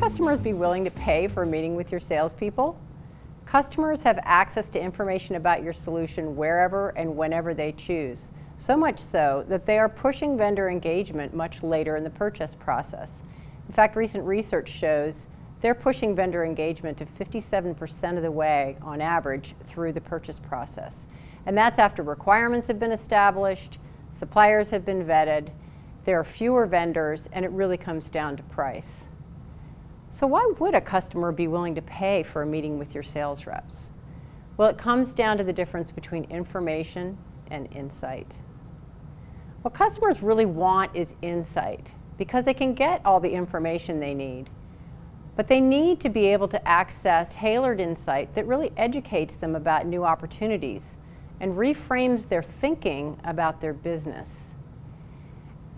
customers be willing to pay for a meeting with your salespeople? Customers have access to information about your solution wherever and whenever they choose, so much so that they are pushing vendor engagement much later in the purchase process. In fact, recent research shows they're pushing vendor engagement to 57% of the way, on average, through the purchase process. And that's after requirements have been established, suppliers have been vetted, there are fewer vendors, and it really comes down to price. So why would a customer be willing to pay for a meeting with your sales reps? Well, it comes down to the difference between information and insight. What customers really want is insight, because they can get all the information they need. But they need to be able to access tailored insight that really educates them about new opportunities and reframes their thinking about their business.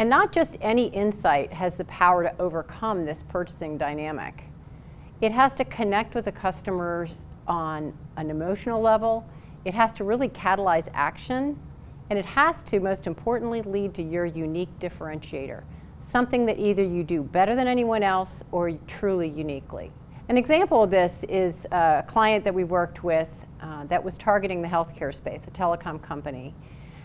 And not just any insight has the power to overcome this purchasing dynamic. It has to connect with the customers on an emotional level, it has to really catalyze action, and it has to, most importantly, lead to your unique differentiator, something that either you do better than anyone else or truly uniquely. An example of this is a client that we worked with that was targeting the healthcare space, a telecom company,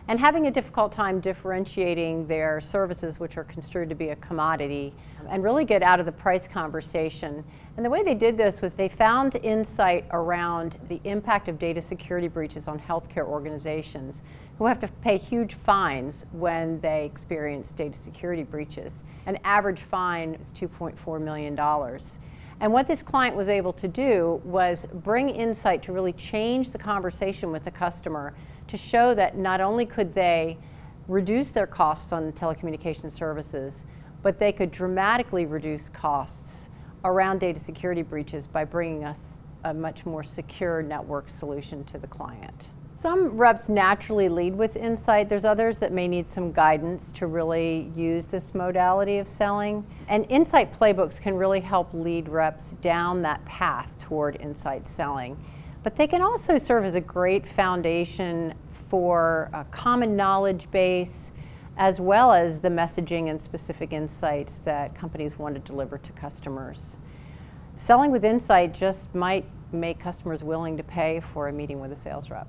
and having a difficult time differentiating their services, which are construed to be a commodity, and really get out of the price conversation. And the way they did this was they found insight around the impact of data security breaches on healthcare organizations who have to pay huge fines when they experience data security breaches. An average fine is $2.4 million. And what this client was able to do was bring insight to really change the conversation with the customer to show that not only could they reduce their costs on telecommunication services, but they could dramatically reduce costs around data security breaches by bringing us a much more secure network solution to the client. Some reps naturally lead with insight. There's others that may need some guidance to really use this modality of selling. And insight playbooks can really help lead reps down that path toward insight selling. But they can also serve as a great foundation for a common knowledge base, as well as the messaging and specific insights that companies want to deliver to customers. Selling with insight just might make customers willing to pay for a meeting with a sales rep.